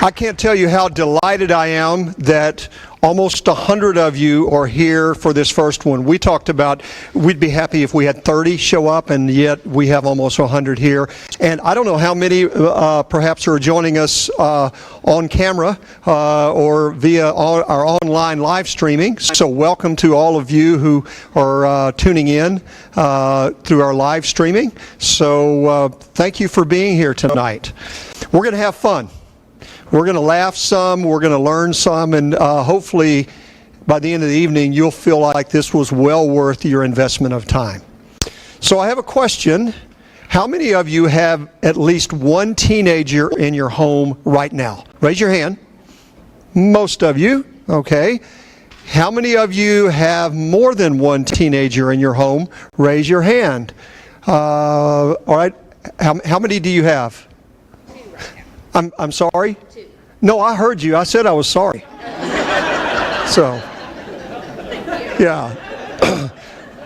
I can't tell you how delighted I am that almost 100 of you are here for this first one. We talked about we'd be happy if we had 30 show up, and yet we have almost 100 here. And I don't know how many perhaps are joining us on camera or via our online live streaming. So welcome to all of you who are tuning in through our live streaming. So thank you for being here tonight. We're going to have fun. We're going to laugh some, we're going to learn some, and hopefully by the end of the evening you'll feel like this was well worth your investment of time. So I have a question. How many of you have at least one teenager in your home right now? Raise your hand. Most of you, okay. How many of you have more than one teenager in your home? Raise your hand. All right, how many do you have? I'm sorry? No, I heard you. I said I was sorry. So, yeah.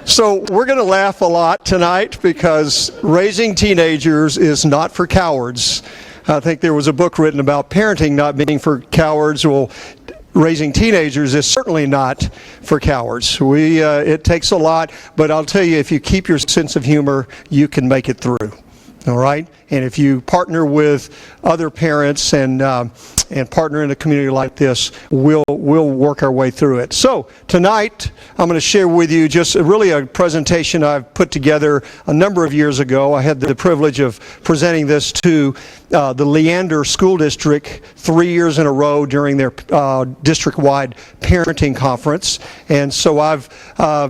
So we're going to laugh a lot tonight because raising teenagers is not for cowards. I think there was a book written about parenting not being for cowards. Well, raising teenagers is certainly not for cowards. It takes a lot, but I'll tell you, if you keep your sense of humor, you can make it through. All right? And if you partner with other parents and partner in a community like this, we'll work our way through it. So tonight, I'm going to share with you just really a presentation I've put together a number of years ago. I had the privilege of presenting this to the Leander School District 3 years in a row during their district-wide parenting conference. And so I've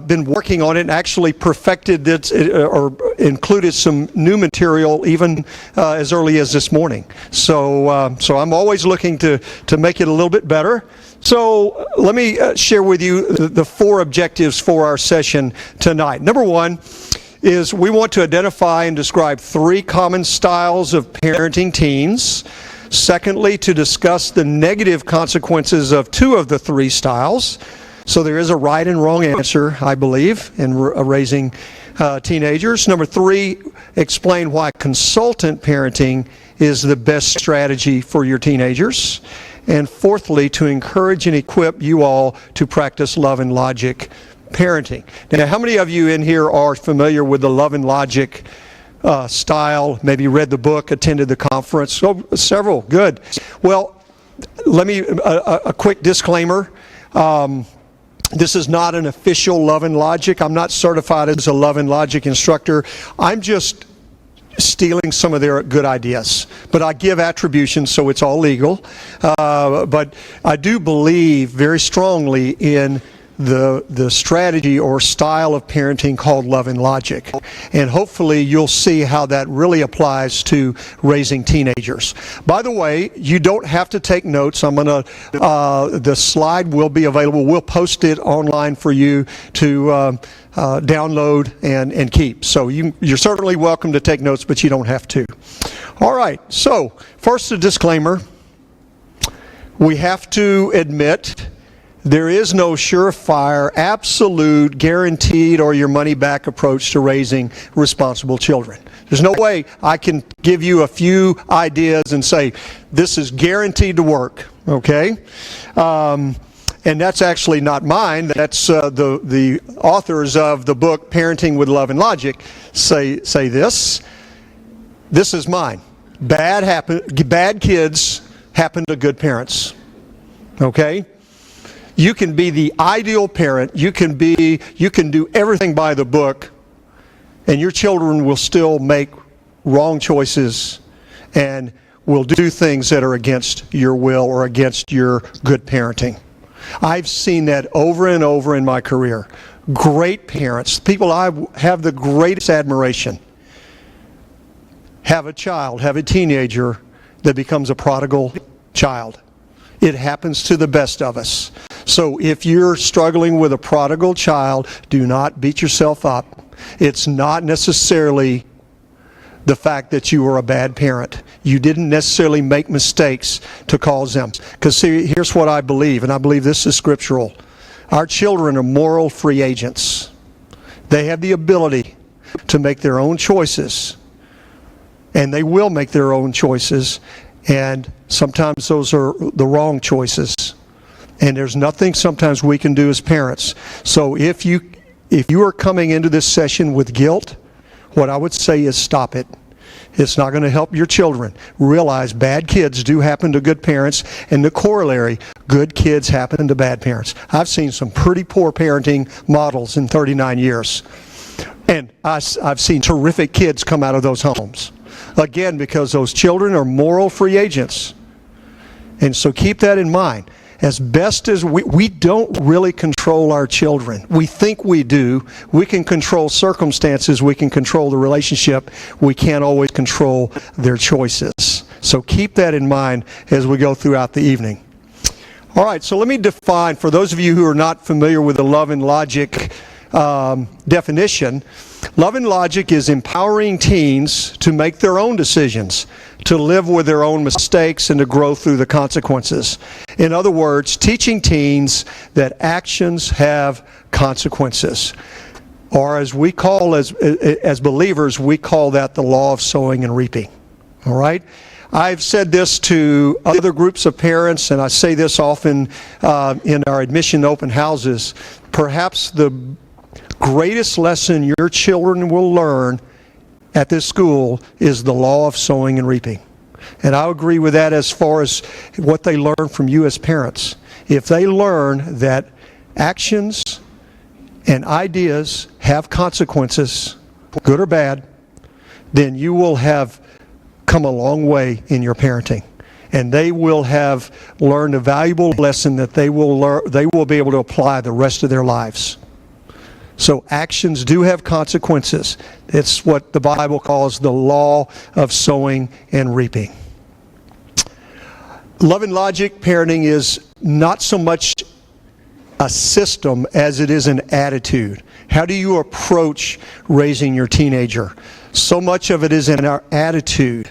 been working on it and actually perfected it or included some new material even as early as this morning. So I'm always looking to make it a little bit better. So let me share with you the four objectives for our session tonight. Number one is we want to identify and describe three common styles of parenting teens. Secondly, to discuss the negative consequences of two of the three styles. So there is a right and wrong answer, I believe, in raising teenagers. Number three, explain why consultant parenting is the best strategy for your teenagers. And fourthly, to encourage and equip you all to practice love and logic parenting. Now, how many of you in here are familiar with the love and logic style? Maybe read the book, attended the conference? Oh, several. Good. Well, let me, a quick disclaimer. This is not an official love and logic. I'm not certified as a love and logic instructor. I'm just stealing some of their good ideas. But I give attribution, so it's all legal. But I do believe very strongly in the strategy or style of parenting called love and logic. And hopefully you'll see how that really applies to raising teenagers. By the way, you don't have to take notes. The slide will be available. We'll post it online for you to download and keep. So you're certainly welcome to take notes, but you don't have to. All right, so first a disclaimer. We have to admit there is no surefire, absolute, guaranteed, or your money back approach to raising responsible children. There's no way I can give you a few ideas and say, this is guaranteed to work, okay? And that's actually not mine. That's the authors of the book, Parenting with Love and Logic, say this. This is mine. Bad kids happen to good parents, okay? You can be the ideal parent. You can do everything by the book, and your children will still make wrong choices and will do things that are against your will or against your good parenting. I've seen that over and over in my career. Great parents, people I have the greatest admiration, have a teenager that becomes a prodigal child. It happens to the best of us. So if you're struggling with a prodigal child, do not beat yourself up. It's not necessarily the fact that you were a bad parent. You didn't necessarily make mistakes to cause them. Because see, here's what I believe, and I believe this is scriptural. Our children are moral free agents. They have the ability to make their own choices, and they will make their own choices, and sometimes those are the wrong choices. And there's nothing sometimes we can do as parents. So if you are coming into this session with guilt, what I would say is stop it. It's not going to help your children. Realize bad kids do happen to good parents, and the corollary, good kids happen to bad parents. I've seen some pretty poor parenting models in 39 years. And I've seen terrific kids come out of those homes. Again, because those children are moral free agents. And so keep that in mind. As best as we don't really control our children. We think we do. We can control circumstances. We can control the relationship. We can't always control their choices. So keep that in mind as we go throughout the evening. All right, so let me define, for those of you who are not familiar with the love and logic definition, love and logic is empowering teens to make their own decisions, to live with their own mistakes, and to grow through the consequences. In other words, teaching teens that actions have consequences. Or as we call, as believers, we call that the law of sowing and reaping. All right? I've said this to other groups of parents, and I say this often in our admission open houses. Perhaps the greatest lesson your children will learn at this school is the law of sowing and reaping. And I agree with that as far as what they learn from you as parents. If they learn that actions and ideas have consequences, good or bad, then you will have come a long way in your parenting. And they will have learned a valuable lesson that they will be able to apply the rest of their lives. So actions do have consequences. It's what the Bible calls the law of sowing and reaping. Love and logic parenting is not so much a system as it is an attitude. How do you approach raising your teenager? So much of it is in our attitude.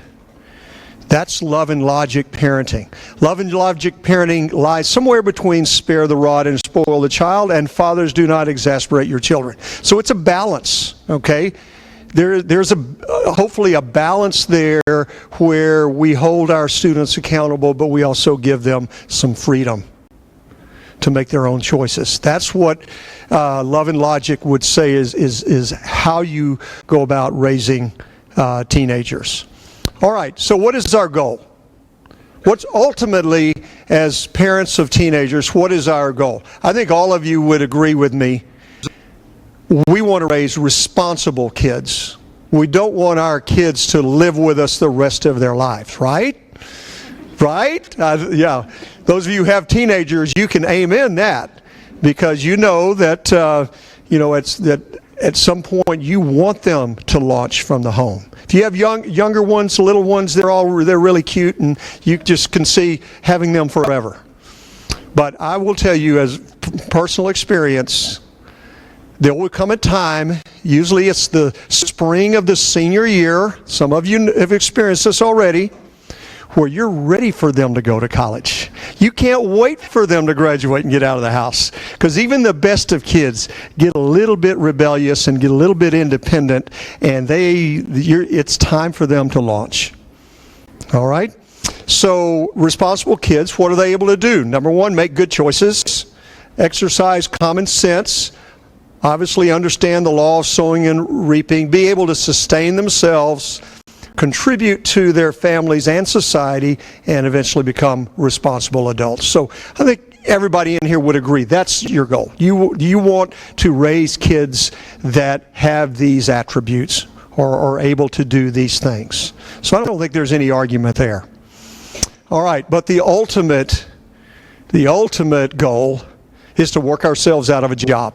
That's love and logic parenting. Love and logic parenting lies somewhere between spare the rod and spoil the child, and fathers, do not exasperate your children. So it's a balance, okay? There's hopefully a balance there where we hold our students accountable, but we also give them some freedom to make their own choices. That's what love and logic would say is how you go about raising teenagers. All right, so what is our goal? What's ultimately, as parents of teenagers, what is our goal? I think all of you would agree with me. We want to raise responsible kids. We don't want our kids to live with us the rest of their lives, right? Right? Yeah. Those of you who have teenagers, you can amen that, because you know that at some point you want them to launch from the home. If you have younger ones, little ones, they're really cute, and you just can see having them forever. But I will tell you, as personal experience, there will come a time, usually it's the spring of the senior year, some of you have experienced this already, where you're ready for them to go to college. You can't wait for them to graduate and get out of the house. Because even the best of kids get a little bit rebellious and get a little bit independent, and it's time for them to launch. All right? So responsible kids, what are they able to do? Number one, make good choices, exercise common sense, obviously understand the law of sowing and reaping, be able to sustain themselves, contribute to their families and society, and eventually become responsible adults. So I think everybody in here would agree that's your goal. You want to raise kids that have these attributes or are able to do these things. So I don't think there's any argument there. All right, but the ultimate goal is to work ourselves out of a job.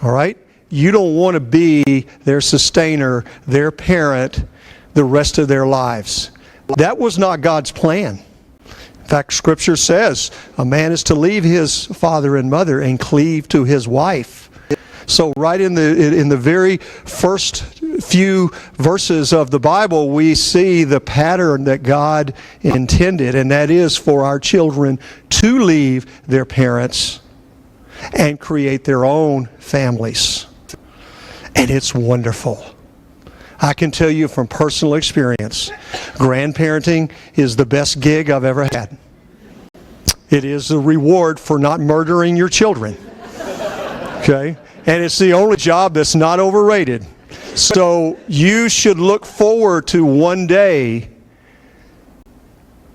All right? You don't want to be their sustainer, their parent, the rest of their lives. That was not God's plan. In fact, Scripture says a man is to leave his father and mother and cleave to his wife. So right in the very first few verses of the Bible, we see the pattern that God intended, and that is for our children to leave their parents and create their own families. And it's wonderful. I can tell you from personal experience, grandparenting is the best gig I've ever had. It is the reward for not murdering your children. Okay? And it's the only job that's not overrated. So you should look forward to one day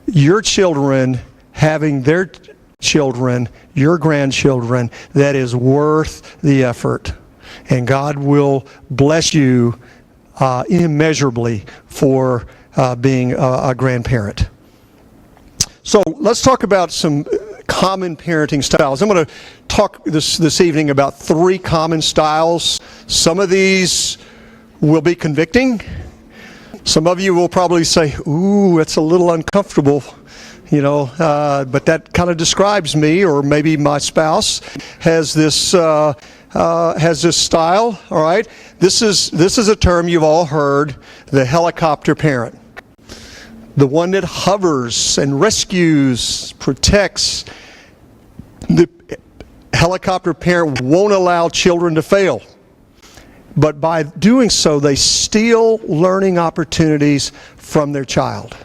your children having their children, your grandchildren, that is worth the effort. And God will bless you immeasurably for being a grandparent. So let's talk about some common parenting styles. I'm going to talk this evening about 3 common styles. Some of these will be convicting. Some of you will probably say, ooh, it's a little uncomfortable, but that kind of describes me, or maybe my spouse has this style. All right, this is a term you've all heard: the helicopter parent, the one that hovers and rescues, protects. The helicopter parent won't allow children to fail, but by doing so, they steal learning opportunities from their child.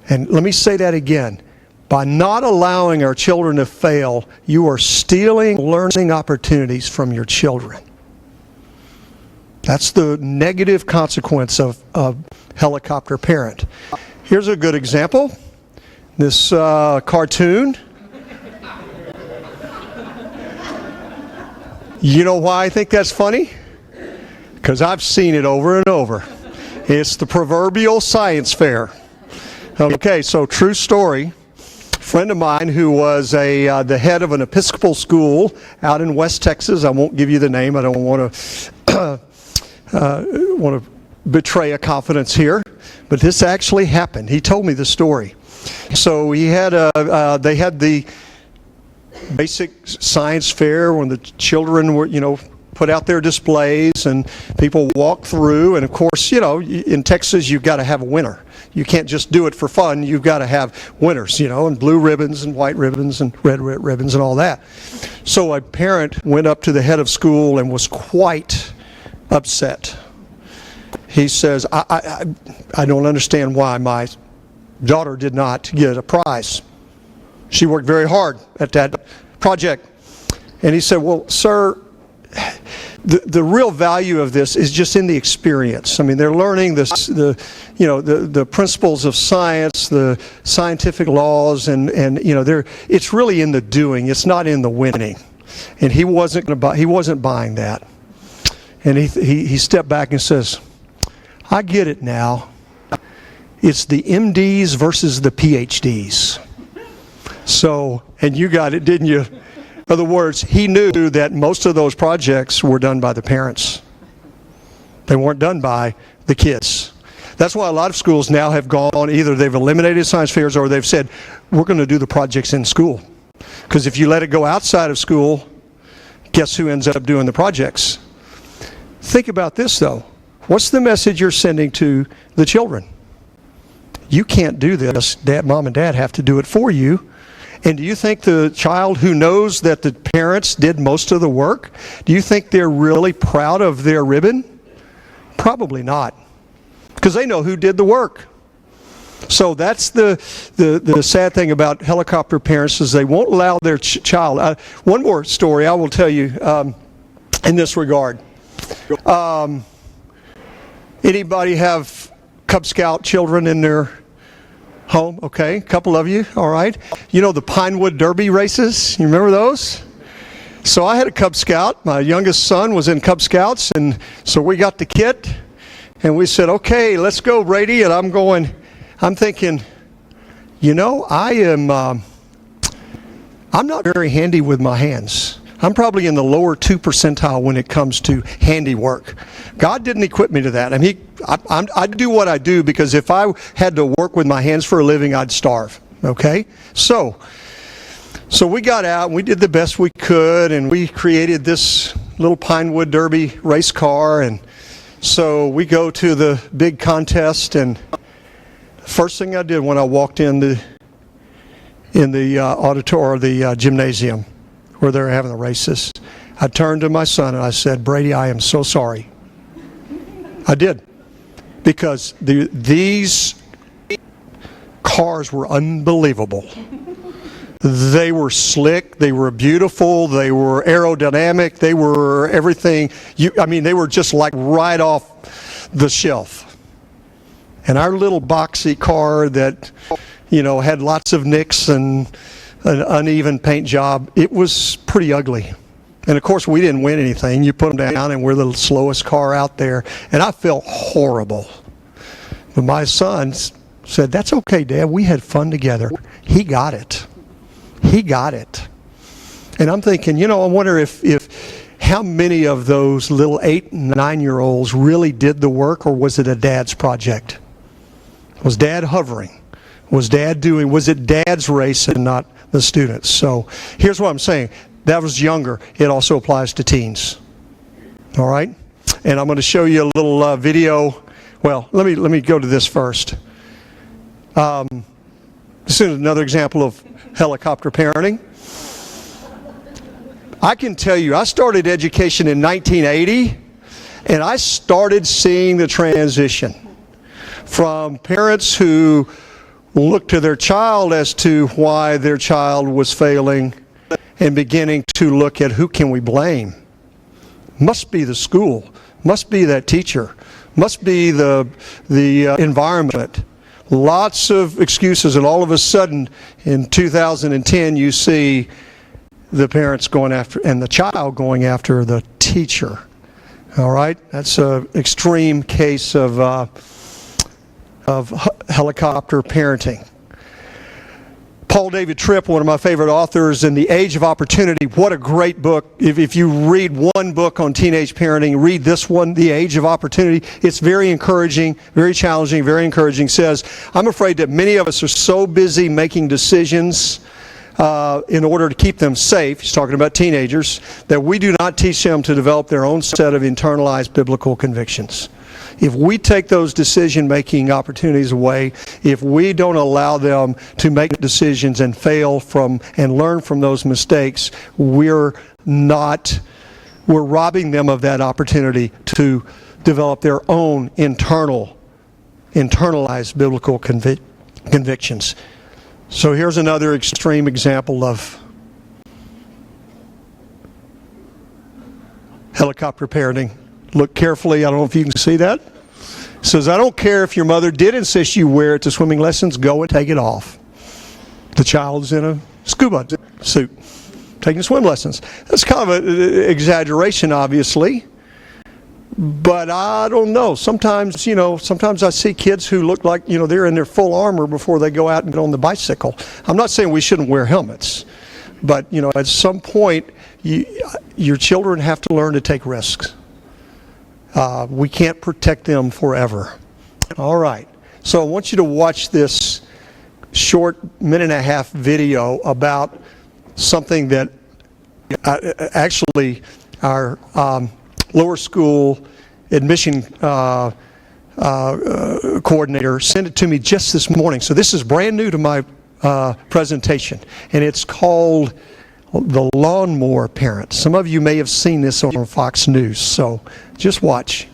And let me say that again. By not allowing our children to fail, you are stealing learning opportunities from your children. That's the negative consequence of a helicopter parent. Here's a good example. This cartoon. You know why I think that's funny? Because I've seen it over and over. It's the proverbial science fair. Okay, so true story. Friend of mine who was the head of an Episcopal school out in West Texas. I won't give you the name. I don't want to betray a confidence here, but this actually happened. He told me the story. So he had they had the basic science fair when the children were, put out their displays and people walk through. And of course, in Texas, you've got to have a winner. You can't just do it for fun. You've got to have winners, and blue ribbons and white ribbons and red ribbons and all that. So a parent went up to the head of school and was quite upset. He says, I don't understand why my daughter did not get a prize. She worked very hard at that project. And he said, well, sir, the real value of this is just in the experience. I mean, they're learning the principles of science, the scientific laws, and it's really in the doing. It's not in the winning. And he wasn't buying that. And he stepped back and says, I get it now. It's the MDs versus the PhDs. So, and you got it, didn't you? In other words, he knew that most of those projects were done by the parents. They weren't done by the kids. That's why a lot of schools now have gone, either they've eliminated science fairs or they've said, we're going to do the projects in school. Because if you let it go outside of school, guess who ends up doing the projects? Think about this, though. What's the message you're sending to the children? You can't do this. Mom and dad have to do it for you. And do you think the child who knows that the parents did most of the work, do you think they're really proud of their ribbon? Probably not. Because they know who did the work. So that's the sad thing about helicopter parents, is they won't allow their child. One more story I will tell you in this regard. Anybody have Cub Scout children in their home? Okay, a couple of you, all right. You know the Pinewood Derby races? You remember those? So I had a Cub Scout. My youngest son was in Cub Scouts, and so we got the kit, and we said, okay, let's go, Brady. And I'm thinking, I'm not very handy with my hands. I'm probably in the lower 2 percentile when it comes to handiwork. God didn't equip me to that. I mean, I do what I do because if I had to work with my hands for a living, I'd starve. Okay? So we got out and we did the best we could, and we created this little Pinewood Derby race car. And so we go to the big contest, and the first thing I did when I walked in the auditorium, the gymnasium, where they were having the races, I turned to my son and I said, Brady, I am so sorry. I did. Because these cars were unbelievable. They were slick, they were beautiful, they were aerodynamic, they were everything. They were just like right off the shelf. And our little boxy car that, had lots of nicks and an uneven paint job, it was pretty ugly. And of course we didn't win anything. You put them down and we're the slowest car out there. And I felt horrible. But my son said, "That's okay, Dad, we had fun together." He got it. He got it. And I'm thinking, I wonder if how many of those little 8 and 9-year-olds really did the work, or was it a dad's project? Was Dad hovering? Was it Dad's race and not the students? So here's what I'm saying. That was younger. It also applies to teens. All right? And I'm going to show you a little video. Well, let me go to this first. This is another example of helicopter parenting. I can tell you, I started education in 1980, and I started seeing the transition from parents who looked to their child as to why their child was failing and beginning to look at who can we blame. Must be the school, must be that teacher, must be the environment. Lots of excuses, and all of a sudden in 2010 you see the parents going after, and the child going after the teacher. All right, that's an extreme case of helicopter parenting. Paul David Tripp, one of my favorite authors, in The Age of Opportunity. What a great book. If you read one book on teenage parenting, read this one, The Age of Opportunity. It's very encouraging, very challenging, very encouraging. Says, I'm afraid that many of us are so busy making decisions in order to keep them safe, he's talking about teenagers, that we do not teach them to develop their own set of internalized biblical convictions. If we take those decision-making opportunities away, if we don't allow them to make decisions and fail from and learn from those mistakes, we're robbing them of that opportunity to develop their own internalized biblical convictions. So here's another extreme example of helicopter parenting. Look carefully. I don't know if you can see that. It says, I don't care if your mother did insist you wear it to swimming lessons, go and take it off. The child's in a scuba suit, taking swim lessons. That's kind of an exaggeration, obviously. But I don't know. Sometimes I see kids who look like, they're in their full armor before they go out and get on the bicycle. I'm not saying we shouldn't wear helmets. But, at some point, your children have to learn to take risks. We can't protect them forever. All right. So I want you to watch this short 1.5-minute video about something that actually our lower school admission coordinator sent it to me just this morning. So this is brand new to my presentation, and it's called The Lawnmower Parent. Some of you may have seen this on Fox News, so just watch.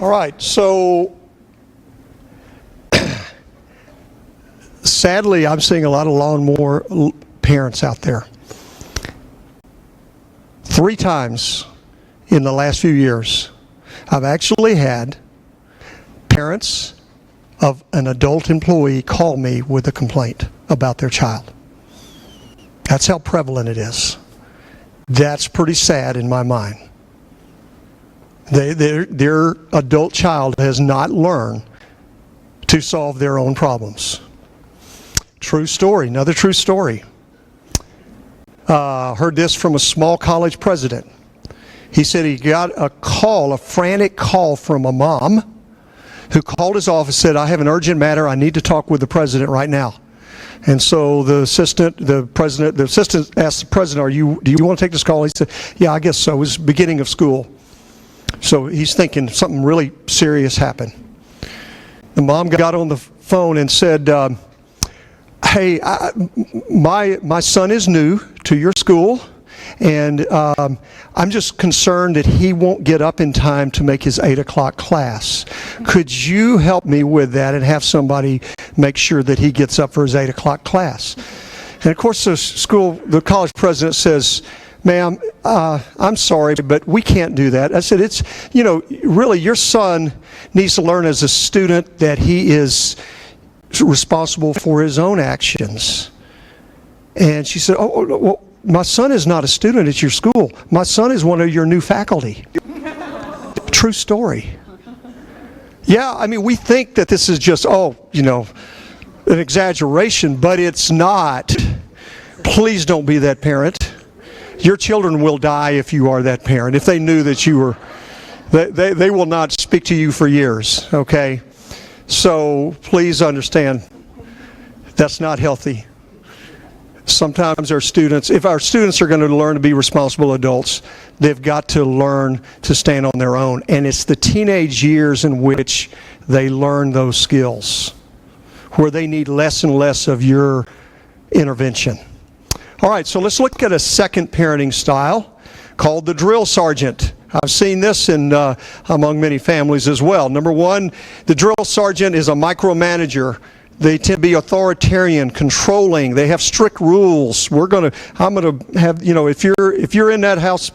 All right, so sadly, I'm seeing a lot of lawnmower parents out there. 3 times in the last few years, I've actually had parents of an adult employee call me with a complaint about their child. That's how prevalent it is. That's pretty sad in my mind. Their adult child has not learned to solve their own problems. True story, another true story. Heard this from a small college president. He said he got a call, a frantic call from a mom who called his office, said, I have an urgent matter, I need to talk with the president right now. And so the assistant asked the president, do you want to take this call? He said, yeah, I guess so. It was beginning of school. So he's thinking something really serious happened. The mom got on the phone and said, hey, my son is new to your school, and I'm just concerned that he won't get up in time to make his 8 o'clock class. Could you help me with that and have somebody make sure that he gets up for his 8 o'clock class? And of course the college president says, ma'am, I'm sorry, but we can't do that. I said, really your son needs to learn as a student that he is responsible for his own actions. And she said, well, my son is not a student at your school. My son is one of your new faculty. True story. Yeah, I mean, we think that this is just, an exaggeration, but it's not. Please don't be that parent. Your children will die if you are that parent. If they knew that you were, they will not speak to you for years, okay? So please understand, that's not healthy. Sometimes if our students are going to learn to be responsible adults, they've got to learn to stand on their own. And it's the teenage years in which they learn those skills, where they need less and less of your intervention. All right, so let's look at a second parenting style called the drill sergeant. I've seen this among many families as well. Number one, the drill sergeant is a micromanager. They tend to be authoritarian, controlling. They have strict rules. I'm going to have, if you're in that house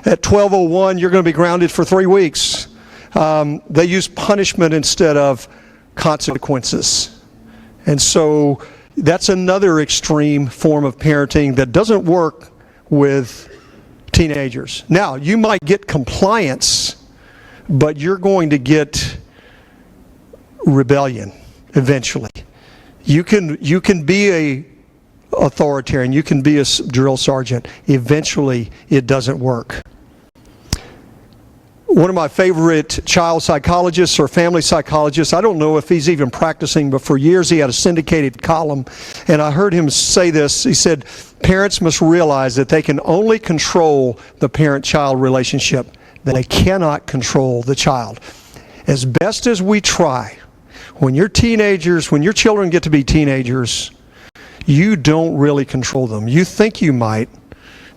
at 12:01, you're going to be grounded for 3 weeks. They use punishment instead of consequences. And so that's another extreme form of parenting that doesn't work with teenagers. Now, you might get compliance, but you're going to get rebellion eventually. You can be a authoritarian, you can be a drill sergeant. Eventually, it doesn't work. One of my favorite child psychologists or family psychologists, I don't know if he's even practicing, but for years he had a syndicated column, and I heard him say this. He said, parents must realize that they can only control the parent-child relationship. They cannot control the child. As best as we try, when your children get to be teenagers, you don't really control them. You think you might,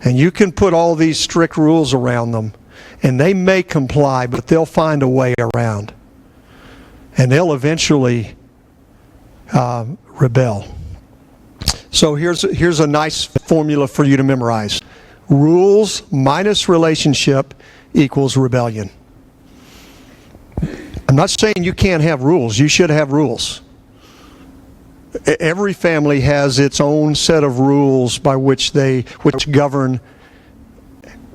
and you can put all these strict rules around them, and they may comply, but they'll find a way around. And they'll eventually rebel. So here's a nice formula for you to memorize. Rules minus relationship equals rebellion. I'm not saying you can't have rules. You should have rules. Every family has its own set of rules by which govern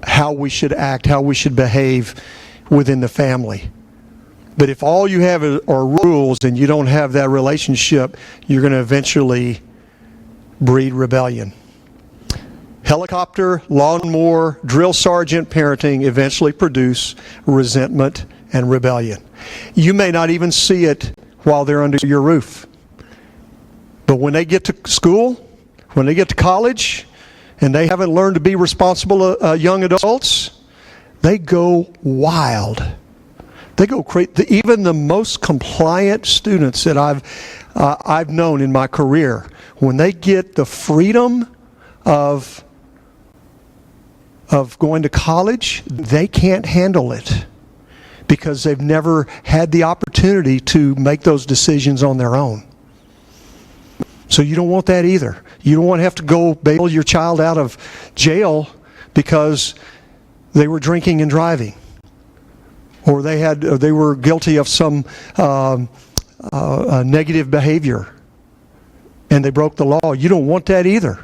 how we should act, how we should behave within the family. But if all you have are rules and you don't have that relationship, you're going to eventually breed rebellion. Helicopter, lawnmower, drill sergeant parenting eventually produce resentment and rebellion. You may not even see it while they're under your roof. But when they get to school, when they get to college, and they haven't learned to be responsible young adults, they go wild. They go crazy. Even the most compliant students that I've known in my career, when they get the freedom of going to college, they can't handle it because they've never had the opportunity to make those decisions on their own. So you don't want that either. You don't want to have to go bail your child out of jail because they were drinking and driving, or they were guilty of some negative behavior and they broke the law. You don't want that either.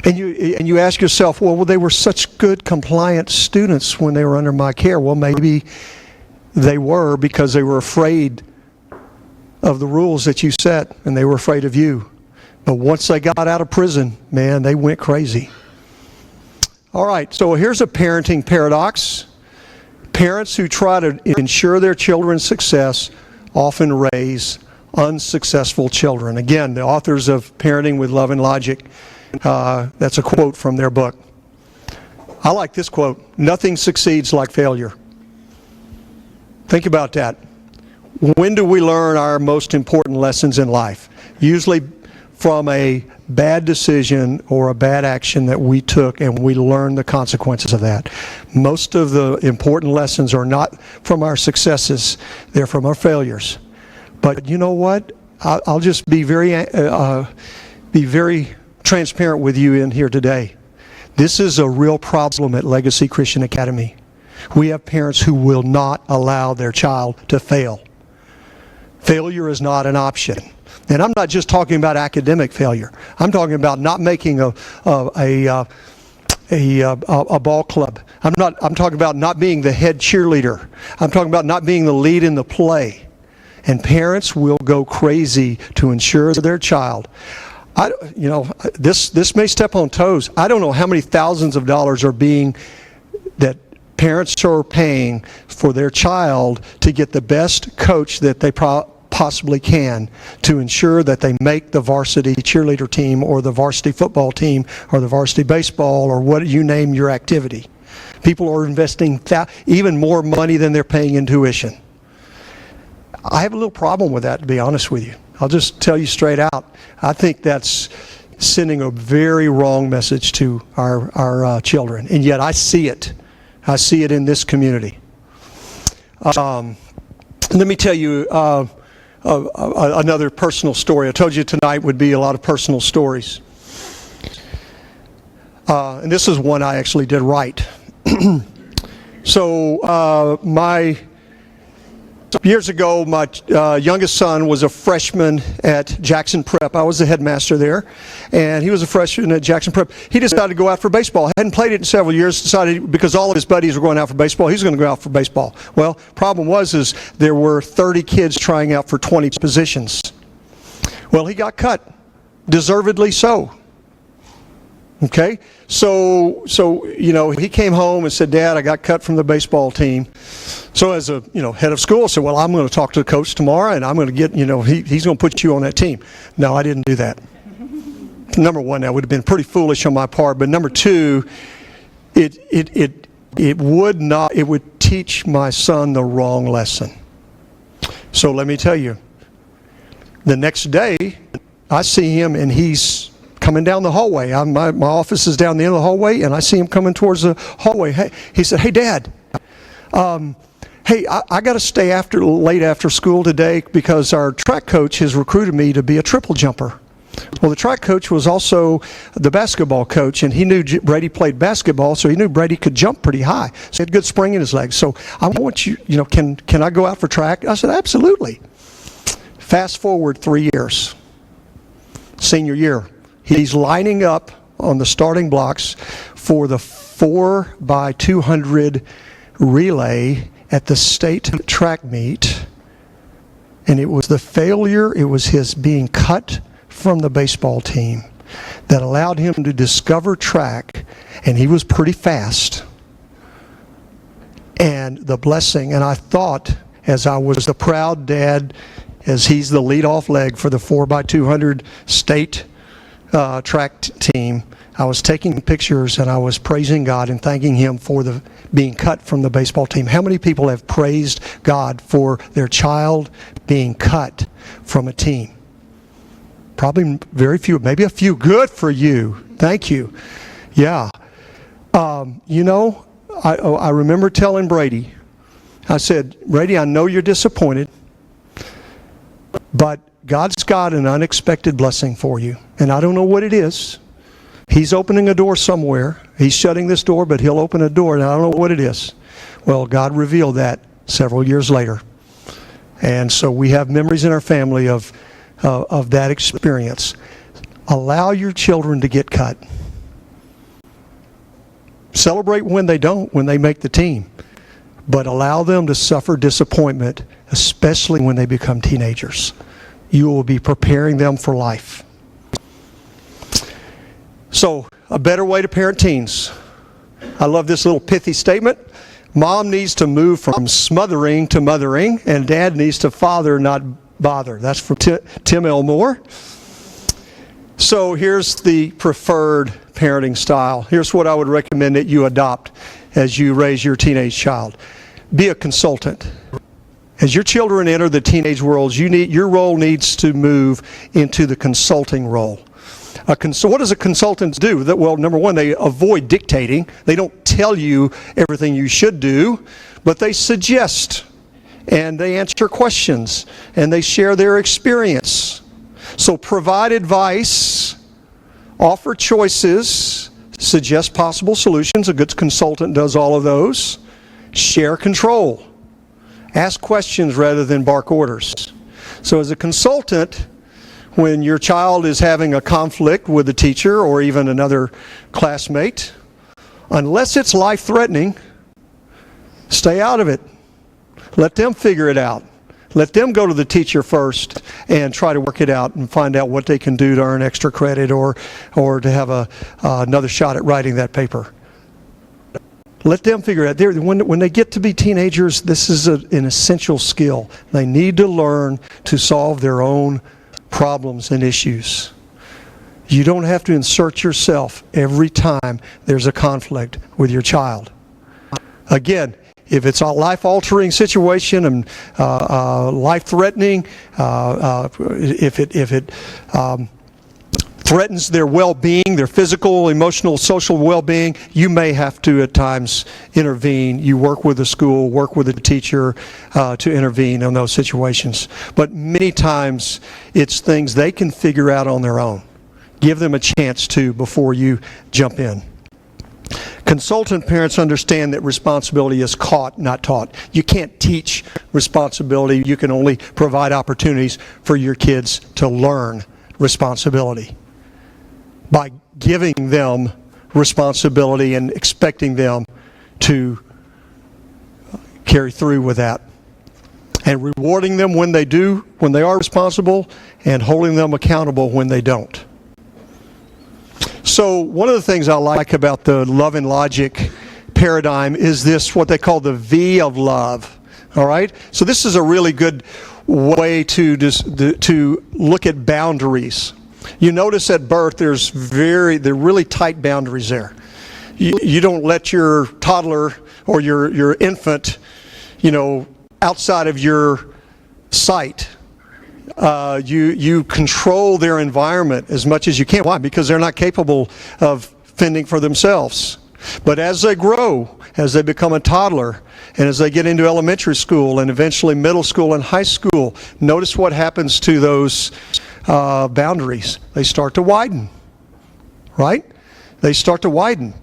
And you ask yourself, well, they were such good compliant students when they were under my care. Well, maybe they were because they were afraid of the rules that you set, and they were afraid of you. But once they got out of prison, man, they went crazy. All right, so here's a parenting paradox. Parents who try to ensure their children's success often raise unsuccessful children. Again, the authors of Parenting with Love and Logic, that's a quote from their book. I like this quote: "Nothing succeeds like failure." Think about that. When do we learn our most important lessons in life? Usually from a bad decision or a bad action that we took, and we learn the consequences of that. Most of the important lessons are not from our successes, they're from our failures. But you know what? I'll just be very transparent with you in here today. This is a real problem at Legacy Christian Academy. We have parents who will not allow their child to fail. Failure is not an option. And I'm not just talking about academic failure. I'm talking about not making a ball club. I'm talking about not being the head cheerleader. I'm talking about not being the lead in the play. And parents will go crazy to ensure their child. This may step on toes. I don't know how many thousands of dollars that parents are paying for their child to get the best coach that they possibly can to ensure that they make the varsity cheerleader team or the varsity football team or the varsity baseball or what you name your activity. People are investing even more money than they're paying in tuition. I have a little problem with that, to be honest with you. I'll just tell you straight out. I think that's sending a very wrong message to our children, and yet I see it. I see it in this community. Let me tell you another personal story. I told you tonight would be a lot of personal stories. And this is one I actually did right. Years ago, my youngest son was a freshman at Jackson Prep. I was the headmaster there, and he was a freshman at Jackson Prep. He decided to go out for baseball. Hadn't played it in several years, decided because all of his buddies were going out for baseball, he was going to go out for baseball. Well, problem was there were 30 kids trying out for 20 positions. Well, he got cut, deservedly so. Okay, so he came home and said, "Dad, I got cut from the baseball team." So as a head of school, I said, "Well, I'm going to talk to the coach tomorrow, and I'm going to get he's going to put you on that team." No, I didn't do that. Number one, that would have been pretty foolish on my part. But number two, it would teach my son the wrong lesson. So let me tell you, the next day, I see him and he's coming down the hallway. My office is down the end of the hallway, and I see him coming towards the hallway. Hey, he said, "Hey, Dad, I got to stay late after school today because our track coach has recruited me to be a triple jumper." Well, the track coach was also the basketball coach, and he knew Brady played basketball, so he knew Brady could jump pretty high. So he had good spring in his legs. "So I want you, can I go out for track?" I said, "Absolutely." Fast forward 3 years, senior year. He's lining up on the starting blocks for the 4x200 relay at the state track meet. And it was the failure, it was his being cut from the baseball team that allowed him to discover track, and he was pretty fast. And the blessing, and I thought, as I was the proud dad, as he's the leadoff leg for the 4x200 state track team, I was taking pictures and I was praising God and thanking Him for being cut from the baseball team. How many people have praised God for their child being cut from a team? Probably very few, maybe a few. Good for you. Thank you. Yeah. I remember telling Brady, I said, Brady, I know you're disappointed, but God's got an unexpected blessing for you. And I don't know what it is. He's opening a door somewhere. He's shutting this door, but he'll open a door, and I don't know what it is. Well, God revealed that several years later. And so we have memories in our family of that experience. Allow your children to get cut. Celebrate when they don't, when they make the team. But allow them to suffer disappointment, especially when they become teenagers. You will be preparing them for life. So, a better way to parent teens. I love this little pithy statement. Mom needs to move from smothering to mothering, and dad needs to father, not bother. That's from Tim L. Moore. So here's the preferred parenting style. Here's what I would recommend that you adopt as you raise your teenage child. Be a consultant. As your children enter the teenage world, your role needs to move into the consulting role. What does a consultant do? Well, number one, they avoid dictating. They don't tell you everything you should do, but they suggest, and they answer questions, and they share their experience. So provide advice, offer choices, suggest possible solutions. A good consultant does all of those. Share control. Ask questions rather than bark orders. So as a consultant, when your child is having a conflict with a teacher or even another classmate, unless it's life-threatening, stay out of it. Let them figure it out. Let them go to the teacher first and try to work it out and find out what they can do to earn extra credit or to have another shot at writing that paper. Let them figure it out. When they get to be teenagers, this is an essential skill. They need to learn to solve their own problems and issues. You don't have to insert yourself every time there's a conflict with your child. Again, if it's a life-altering situation and life-threatening, if it threatens their well-being, their physical, emotional, social well-being, you may have to at times intervene. You work with the school, work with the teacher to intervene in those situations. But many times it's things they can figure out on their own. Give them a chance to before you jump in. Consultant parents understand that responsibility is caught, not taught. You can't teach responsibility. You can only provide opportunities for your kids to learn responsibility by giving them responsibility and expecting them to carry through with that, and rewarding them when they are responsible, and holding them accountable when they don't. So one of the things I like about the love and logic paradigm is this, what they call the V of love. All right? So this is a really good way to look at boundaries. You notice at birth there are really tight boundaries there. You don't let your toddler or your infant, outside of your sight. You control their environment as much as you can. Why? Because they're not capable of fending for themselves. But as they grow, as they become a toddler, and as they get into elementary school and eventually middle school and high school, notice what happens to those boundaries. They start to widen, right? They start to widen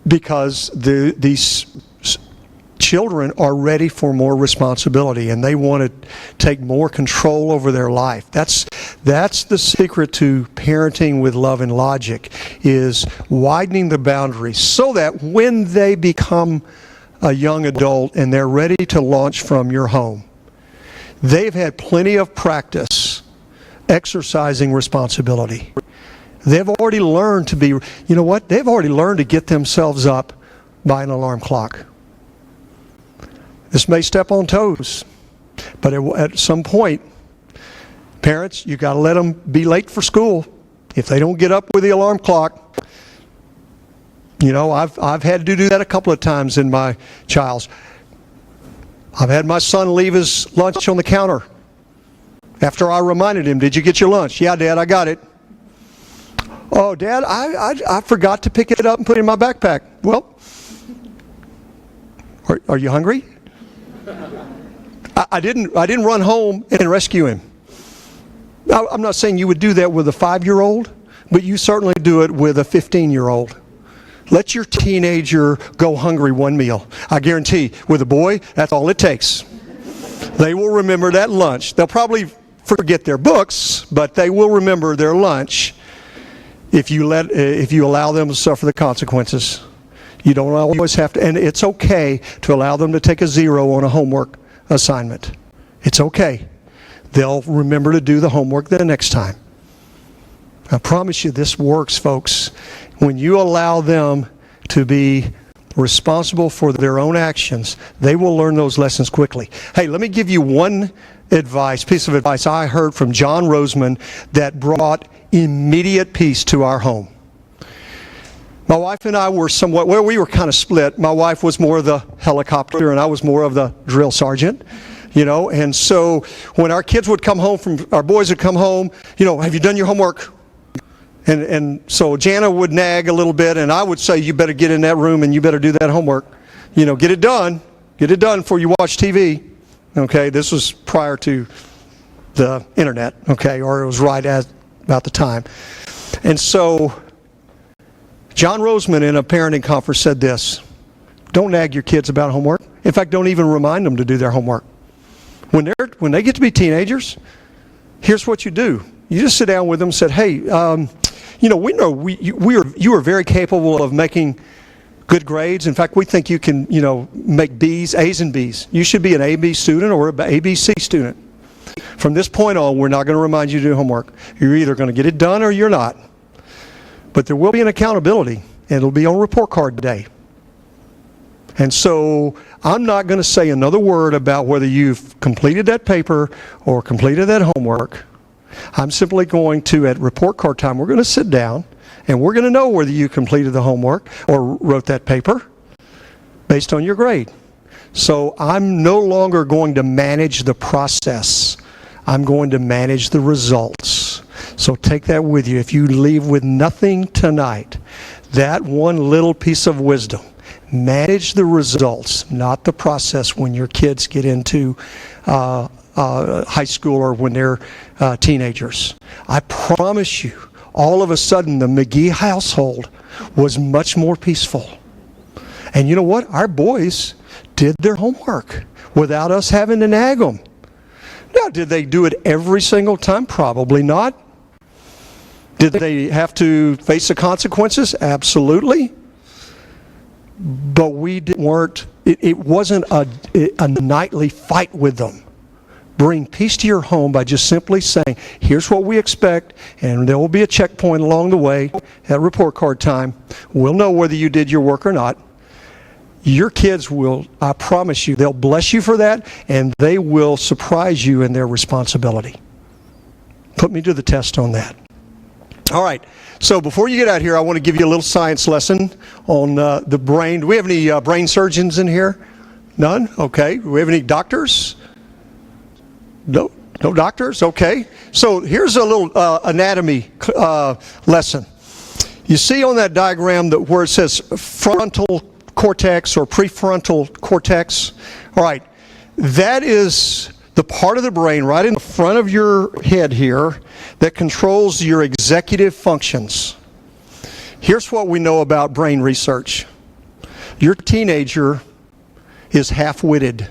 because these children are ready for more responsibility, and they want to take more control over their life. That's the secret to parenting with love and logic, is widening the boundaries so that when they become a young adult and they're ready to launch from your home, they've had plenty of practice exercising responsibility. They've already learned to be, they've already learned to get themselves up by an alarm clock. This may step on toes, but at some point, parents, you got to let them be late for school. If they don't get up with the alarm clock, I've had to do that a couple of times in my child's. I've had my son leave his lunch on the counter after I reminded him, "Did you get your lunch?" "Yeah, Dad, I got it." "Oh, Dad, I forgot to pick it up and put it in my backpack." "Well, are you hungry?" I didn't run home and rescue him. I'm not saying you would do that with a 5-year-old, but you certainly do it with a 15-year-old. Let your teenager go hungry one meal. I guarantee, with a boy, that's all it takes. They will remember that lunch. They'll probably forget their books, but they will remember their lunch if you allow them to suffer the consequences. You don't always have to, and it's okay to allow them to take a 0 on a homework assignment. It's okay. They'll remember to do the homework the next time. I promise you this works, folks. When you allow them to be responsible for their own actions, they will learn those lessons quickly. Hey, let me give you one piece of advice I heard from John Roseman that brought immediate peace to our home. My wife and I were we were kind of split. My wife was more of the helicopter and I was more of the drill sergeant. And so when our boys would come home, have you done your homework? And so Jana would nag a little bit, and I would say, you better get in that room and you better do that homework. Get it done before you watch TV. Okay, this was prior to the internet, okay, or it was right at about the time. And so John Roseman in a parenting conference said this: don't nag your kids about homework. In fact, don't even remind them to do their homework. When they get to be teenagers, here's what you do. You just sit down with them and say, hey, we know you are very capable of making good grades. In fact, we think you can, make B's, A's and B's. You should be an A-B student or an ABC student. From this point on, we're not going to remind you to do homework. You're either going to get it done or you're not. But there will be an accountability, and it'll be on report card day. And so I'm not going to say another word about whether you've completed that paper or completed that homework. I'm simply going to, at report card time, we're going to sit down and we're going to know whether you completed the homework or wrote that paper based on your grade. So I'm no longer going to manage the process. I'm going to manage the results. So take that with you. If you leave with nothing tonight, that one little piece of wisdom: manage the results, not the process when your kids get into high school or when they're teenagers. I promise you, all of a sudden the McGee household was much more peaceful. And you know what? Our boys did their homework without us having to nag them. Now, did they do it every single time? Probably not. Did they have to face the consequences? Absolutely. But it wasn't a nightly fight with them. Bring peace to your home by just simply saying, here's what we expect, and there will be a checkpoint along the way at report card time. We'll know whether you did your work or not. Your kids will, I promise you, they'll bless you for that, and they will surprise you in their responsibility. Put me to the test on that. All right. So before you get out here, I want to give you a little science lesson on the brain. Do we have any brain surgeons in here? None? Okay. Do we have any doctors? No doctors? Okay. So here's a little anatomy lesson. You see on that diagram where it says frontal cortex or prefrontal cortex? All right. That is the part of the brain right in the front of your head here that controls your executive functions. Here's what we know about brain research. Your teenager is half-witted.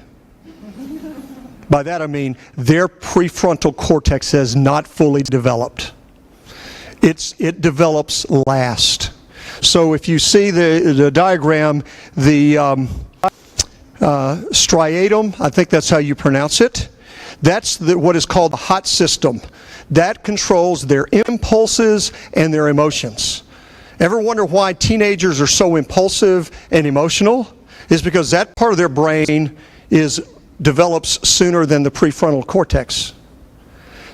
By that I mean their prefrontal cortex has not fully developed. It develops last. So if you see the diagram, the striatum, I think that's how you pronounce it, that's what is called the hot system. That controls their impulses and their emotions. Ever wonder why teenagers are so impulsive and emotional? It's because that part of their brain develops sooner than the prefrontal cortex.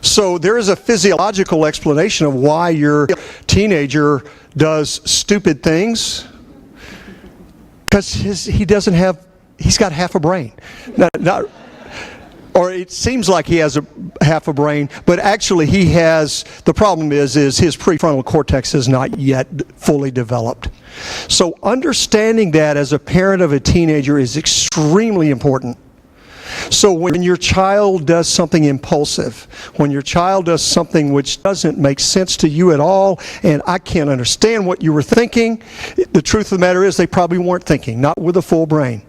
So there is a physiological explanation of why your teenager does stupid things. Because he's got half a brain. Or it seems like he has half a brain, but actually the problem is his prefrontal cortex is not yet fully developed. So understanding that as a parent of a teenager is extremely important. So when your child does something impulsive, when your child does something which doesn't make sense to you at all, and I can't understand what you were thinking, the truth of the matter is they probably weren't thinking, not with a full brain.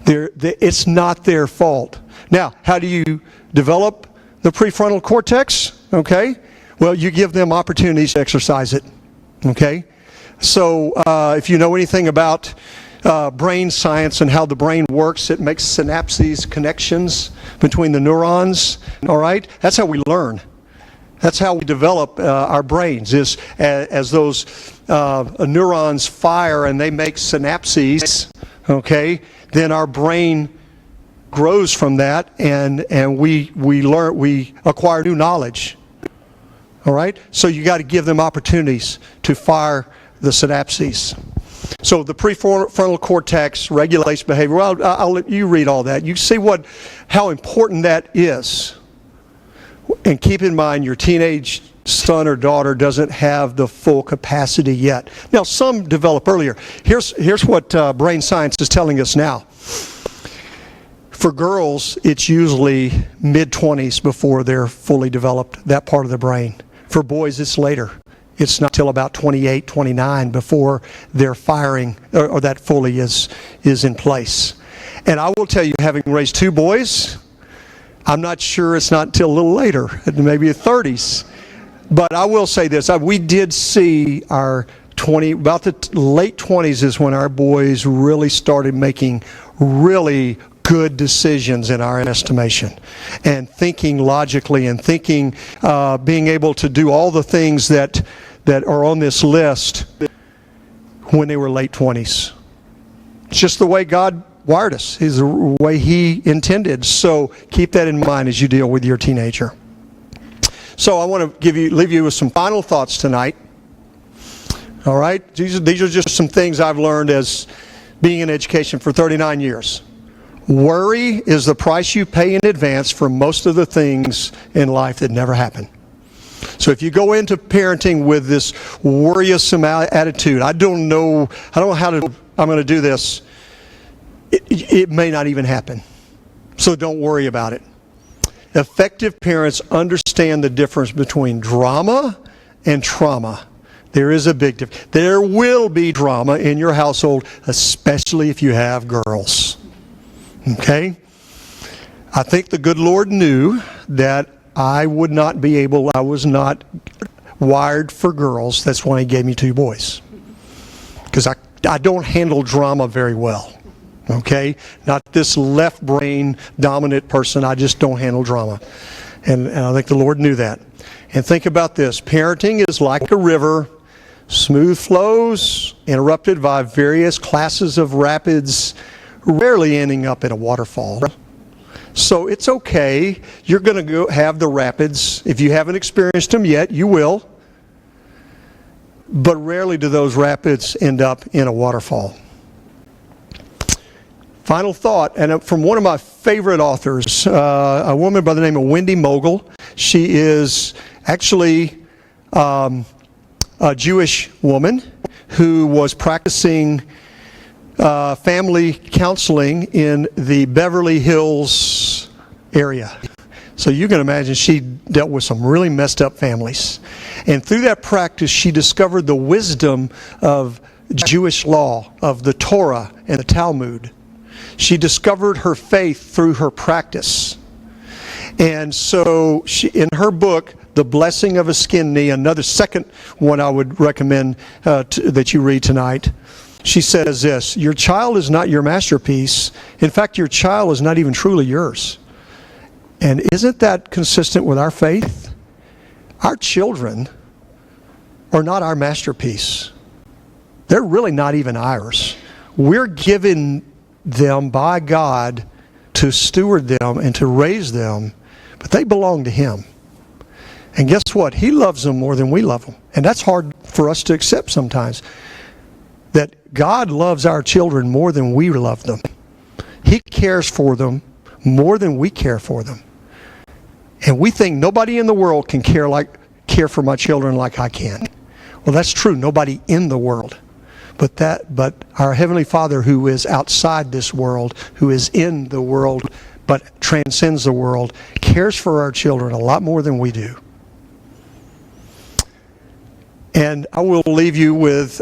It's not their fault. Now, how do you develop the prefrontal cortex? Okay. Well, you give them opportunities to exercise it. Okay. So if you know anything about brain science and how the brain works, it makes synapses, connections between the neurons. All right. That's how we learn. That's how we develop our brains, is as those neurons fire and they make synapses. Okay. Then our brain grows from that, and we learn, we acquire new knowledge. All right? So you got to give them opportunities to fire the synapses. So the prefrontal cortex regulates behavior. Well, I'll let you read all that. You see how important that is. And keep in mind, your teenage son or daughter doesn't have the full capacity yet. Now, some develop earlier. Here's what brain science is telling us now. For girls, it's usually mid-20s before they're fully developed, that part of the brain. For boys, it's later. It's not till about 28, 29 before they're firing, or that fully is in place. And I will tell you, having raised two boys, I'm not sure it's not until a little later, maybe the 30s. But I will say this, we did see about the late 20s is when our boys really started making really good decisions in our estimation, and thinking logically, and thinking, being able to do all the things that are on this list when they were late 20s. It's just the way God wired us, is the way He intended. So keep that in mind as you deal with your teenager. So I want to leave you with some final thoughts tonight. All right? These are just some things I've learned as being in education for 39 years. Worry is the price you pay in advance for most of the things in life that never happen. So if you go into parenting with this worrisome attitude, I don't know how I'm going to do this, it may not even happen. So don't worry about it. Effective parents understand the difference between drama and trauma. There is a big difference. There will be drama in your household, especially if you have girls. Okay? I think the good Lord knew that I was not wired for girls. That's why He gave me two boys. Because I don't handle drama very well. Okay? Not this left brain dominant person. I just don't handle drama. And I think the Lord knew that. And think about this. Parenting is like a river. Smooth flows, interrupted by various classes of rapids, rarely ending up in a waterfall. So it's okay. You're going to go have the rapids. If you haven't experienced them yet, you will. But rarely do those rapids end up in a waterfall. Final thought, and from one of my favorite authors, a woman by the name of Wendy Mogul. She is actually a Jewish woman who was practicing family counseling in the Beverly Hills area. So you can imagine she dealt with some really messed up families. And through that practice, she discovered the wisdom of Jewish law, of the Torah and the Talmud. She discovered her faith through her practice. And so in her book, The Blessing of a Skinned Knee, another second one I would recommend that you read tonight, she says this: your child is not your masterpiece. In fact, your child is not even truly yours. And isn't that consistent with our faith? Our children are not our masterpiece. They're really not even ours. We're given them by God to steward them and to raise them, but they belong to Him. And guess what? He loves them more than we love them. And that's hard for us to accept sometimes, that God loves our children more than we love them. He cares for them more than we care for them. And we think nobody in the world can care for my children like I can. Well, that's true. Nobody in the world. But our Heavenly Father, who is outside this world, who is in the world, but transcends the world, cares for our children a lot more than we do. And I will leave you with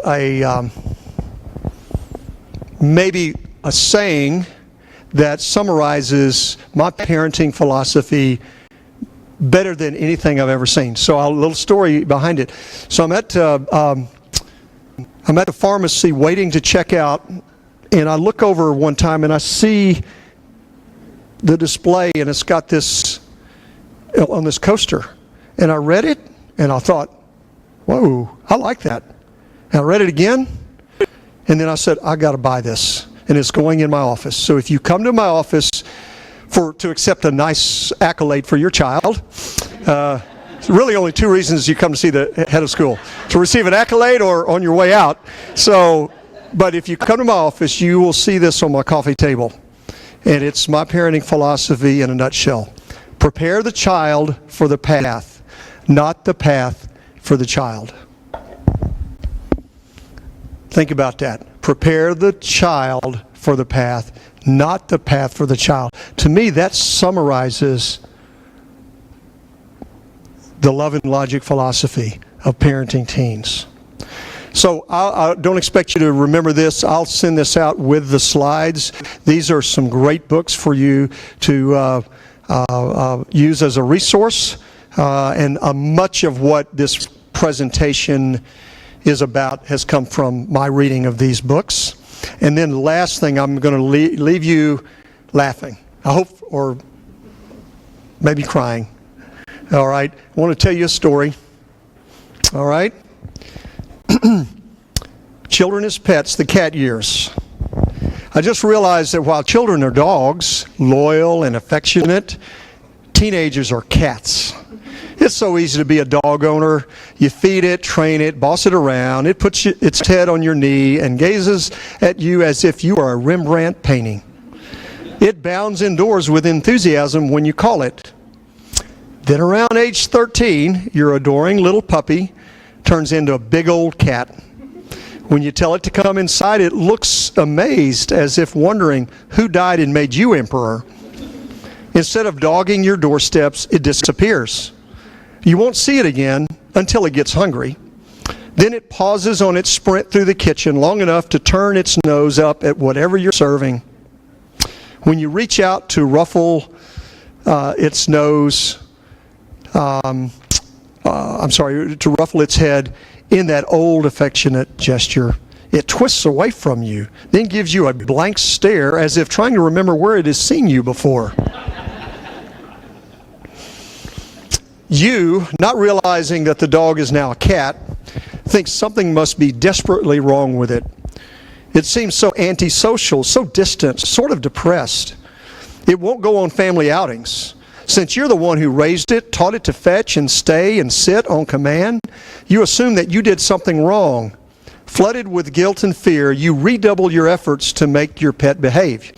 maybe a saying that summarizes my parenting philosophy better than anything I've ever seen. So a little story behind it. So I'm at the pharmacy waiting to check out, and I look over one time and I see the display, and it's got this on this coaster. And I read it, and I thought, whoa, I like that. And I read it again, and then I said, I got to buy this. And it's going in my office. So if you come to my office to accept a nice accolade for your child, really only two reasons you come to see the head of school: to receive an accolade or on your way out. So, but if you come to my office, you will see this on my coffee table. And it's my parenting philosophy in a nutshell. Prepare the child for the path, not the path for the child. Think about that. Prepare the child for the path, not the path for the child. To me, that summarizes the love and logic philosophy of parenting teens. So I don't expect you to remember this. I'll send this out with the slides. These are some great books for you to use as a resource. And much of what this presentation is about has come from my reading of these books. And then the last thing, I'm going to leave you laughing, I hope, or maybe crying. All right, I want to tell you a story. All right. Children as pets, the cat years. I just realized that while children are dogs, loyal and affectionate, teenagers are cats. It's so easy to be a dog owner. You feed it, train it, boss it around. It puts its head on your knee and gazes at you as if you are a Rembrandt painting. It bounds indoors with enthusiasm when you call it. Then around age 13, your adoring little puppy turns into a big old cat. When you tell it to come inside, it looks amazed, as if wondering who died and made you emperor. Instead of dogging your doorsteps, it disappears. You won't see it again until it gets hungry. Then it pauses on its sprint through the kitchen long enough to turn its nose up at whatever you're serving. When you reach out to ruffle its nose, to ruffle its head in that old affectionate gesture, it twists away from you, then gives you a blank stare as if trying to remember where it has seen you before. You, not realizing that the dog is now a cat, thinks something must be desperately wrong with it. It seems so antisocial, so distant, sort of depressed. It won't go on family outings. Since you're the one who raised it, taught it to fetch and stay and sit on command, you assume that you did something wrong. Flooded with guilt and fear, you redouble your efforts to make your pet behave.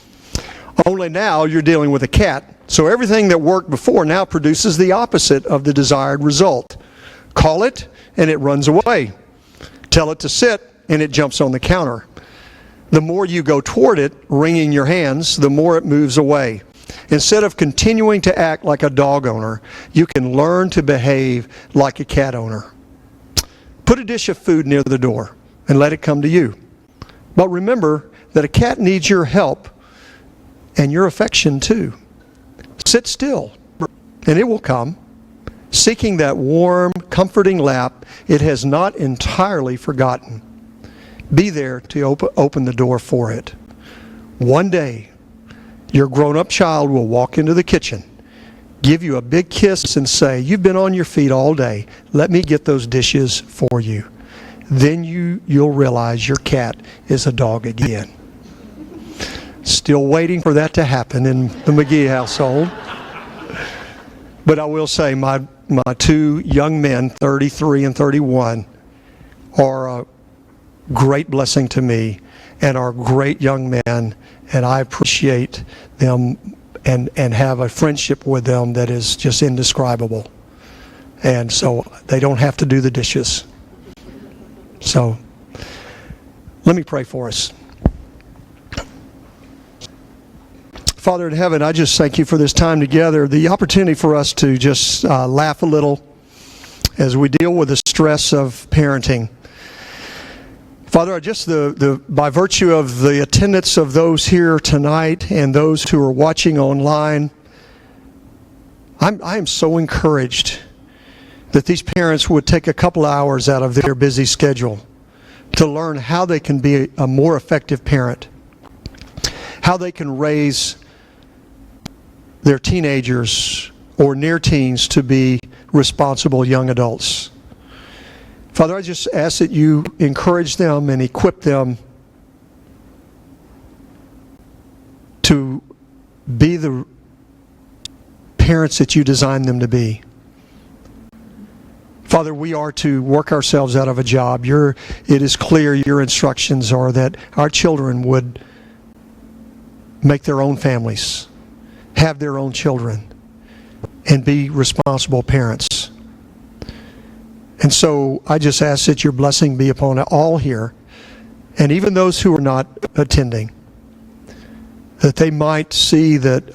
Only now you're dealing with a cat. So everything that worked before now produces the opposite of the desired result. Call it, and it runs away. Tell it to sit, and it jumps on the counter. The more you go toward it, wringing your hands, the more it moves away. Instead of continuing to act like a dog owner, you can learn to behave like a cat owner. Put a dish of food near the door, and let it come to you. But remember that a cat needs your help, and your affection too. Sit still, and it will come. Seeking that warm, comforting lap it has not entirely forgotten. Be there to open the door for it. One day, your grown-up child will walk into the kitchen, give you a big kiss and say, "You've been on your feet all day. Let me get those dishes for you." Then you'll realize your cat is a dog again. Still waiting for that to happen in the McGee household. But I will say my two young men, 33 and 31, are a great blessing to me and are great young men, and I appreciate them and have a friendship with them that is just indescribable. And so they don't have to do the dishes. So let me pray for us. Father in heaven, I just thank you for this time together, the opportunity for us to just laugh a little as we deal with the stress of parenting. Father, just by virtue of the attendance of those here tonight and those who are watching online, I am so encouraged that these parents would take a couple hours out of their busy schedule to learn how they can be a more effective parent, how they can raise their teenagers or near teens to be responsible young adults. Father, I just ask that you encourage them and equip them to be the parents that you designed them to be. Father, we are to work ourselves out of a job. It is clear your instructions are that our children would make their own families, have their own children, and be responsible parents. And so I just ask that your blessing be upon all here, and even those who are not attending, that they might see that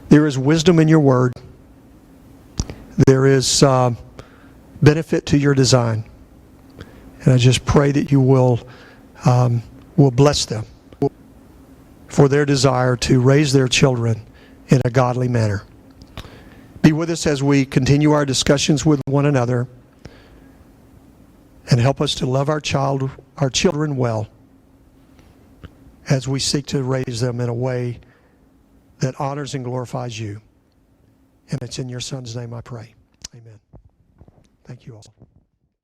there is wisdom in your word. There is benefit to your design. And I just pray that you will bless them for their desire to raise their children in a godly manner. Be with us as we continue our discussions with one another, and help us to love our children well as we seek to raise them in a way that honors and glorifies you. And it's in your Son's name I pray. Amen. Thank you all.